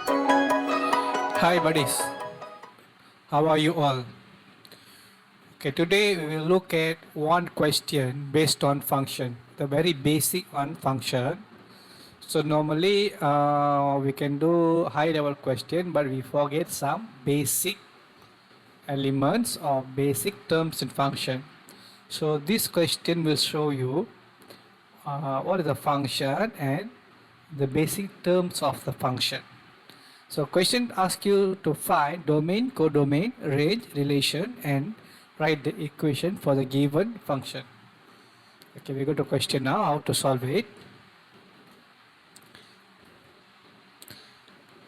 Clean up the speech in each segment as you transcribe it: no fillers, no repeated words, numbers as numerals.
Hi buddies, how are you all? Okay, today we will look at one question based on function, the very basic one function. So normally we can do high level question, but we forget some basic elements or basic terms in function. So this question will show you what is the function and the basic terms of the function. So question asks you to find domain, codomain, range, relation and write the equation for the given function. Okay, we go to question now, how to solve it.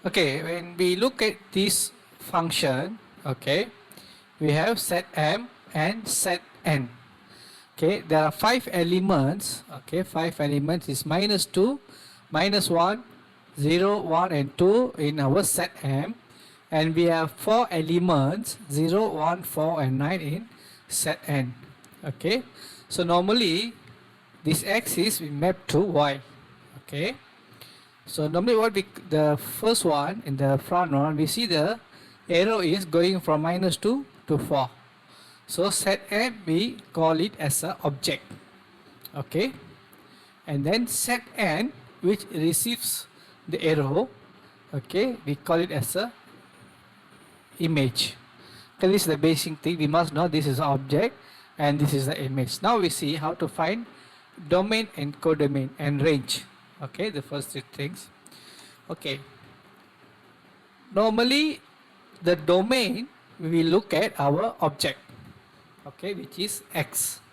Okay, when we look at this function, okay, we have set m and set n. Okay, there are 5 elements. Okay, 5 elements is -2, -1, 0, 1 and 2 in our set m, and we have 4 elements 0, 1, 4 and 9 in set n. Okay, so normally this axis we map to y. Okay, so normally what we, the first one in the front one, we see the arrow is going from -2 to 4. So set m we call it as a object. Okay, and then set n which receives the arrow, okay, we call it as a image. Okay, this is the basic thing we must know. This is object and this is the image. Now we see how to find domain and codomain and range. Okay, the first 3 things. Okay, normally the domain we look at our object, okay, which is x.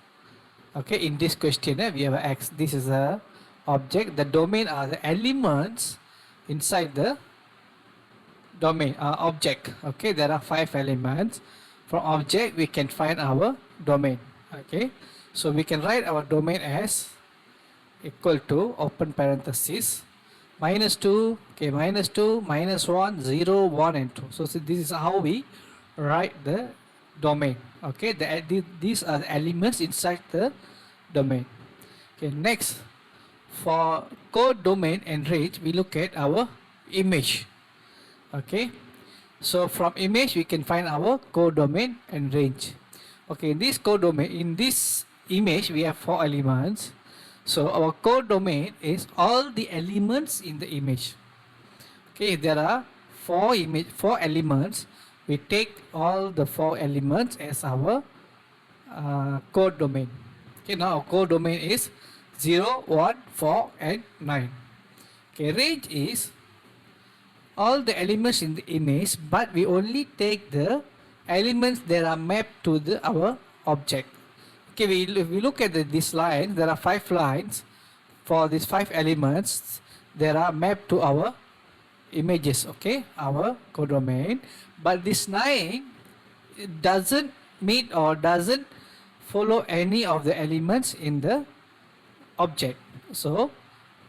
Okay, in this question we have x. This is a object. The domain are the elements inside the domain object. Okay, there are 5 elements. From object we can find our domain. Okay, so we can write our domain as equal to open parenthesis -2, okay, -2, -1, 0, 1 and 2. So this is how we write the domain. Okay, these are the elements inside the domain. Okay, next for codomain and range we look at our image. Okay, so from image we can find our codomain and range. Okay, in this codomain, in this image we have 4 elements. So our codomain is all the elements in the image. Okay, if there are 4 elements, we take all the 4 elements as our codomain. Okay, now our codomain is 0, 1, 4 and 9. Okay, range is all the elements in the image, but we only take the elements that are mapped to our object. Okay, if we look at this line, there are 5 lines. For these 5 elements, they are mapped to our images, okay, our codomain. But this 9 doesn't meet or doesn't follow any of the elements in the object. So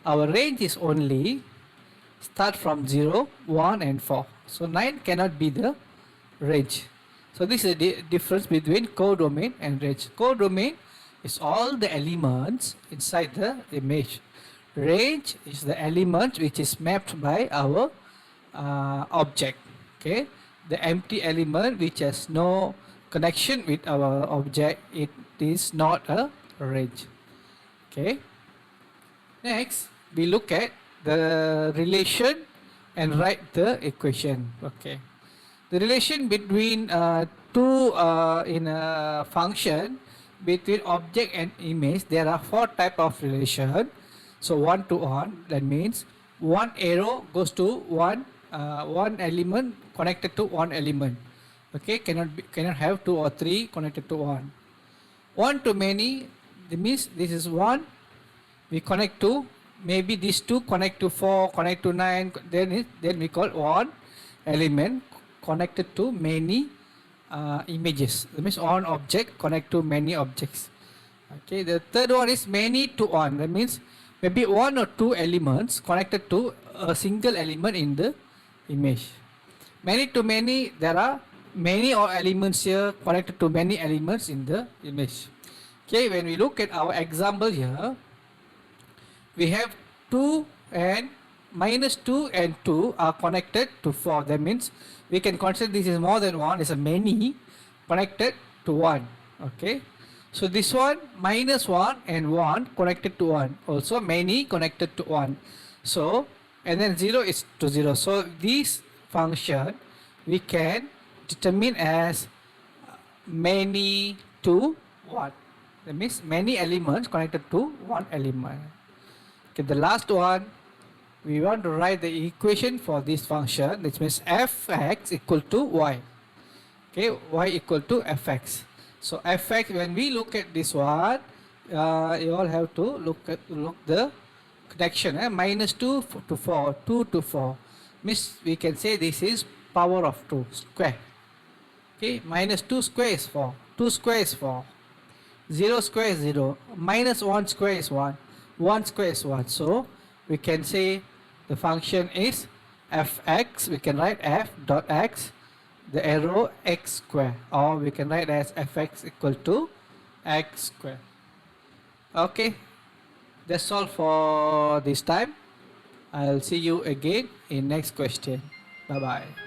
our range is only start from 0, 1 and 4. So 9 cannot be the range. So this is the difference between codomain and range. Codomain is all the elements inside the image. Range is the element which is mapped by our object. Okay, the empty element which has no connection with our object, it is not a range. Okay, next we look at the relation and write the equation. Okay, the relation between two in a function between object and image, there are 4 type of relation. So 1 to 1, that means one arrow goes to one element connected to one element. Okay, cannot have 2 or 3 connected to one. One to many, that means this is 1, we connect to, maybe these 2 connect to 4, connect to 9, then we call one element connected to many images. That means one object connect to many objects. Okay, the third one is many to one. That means maybe 1 or 2 elements connected to a single element in the image. Many to many, there are many elements here connected to many elements in the image. Okay, when we look at our example here, we have 2 and minus 2 and 2 are connected to 4. That means we can consider this is more than 1, is a many connected to 1. Okay. So this one minus 1 and 1 connected to 1. Also many connected to 1. So and then 0 is to 0. So this function we can determine as many to 1. That means many elements connected to one element. Okay, the last one, we want to write the equation for this function, which means fx equal to y. Okay, y equal to fx. So fx, when we look at this one, you all have to look the connection. Minus 2 to 4, 2 to 4. Means we can say this is power of 2 square. Okay, minus 2 square is 4. 2 square is 4. 0 square is 0. Minus 1 square is 1. 1 square is 1. So we can say the function is fx. We can write f dot x, the arrow x square, or we can write as fx equal to x square. Okay, that's all for this time. I'll see you again in next question. Bye bye.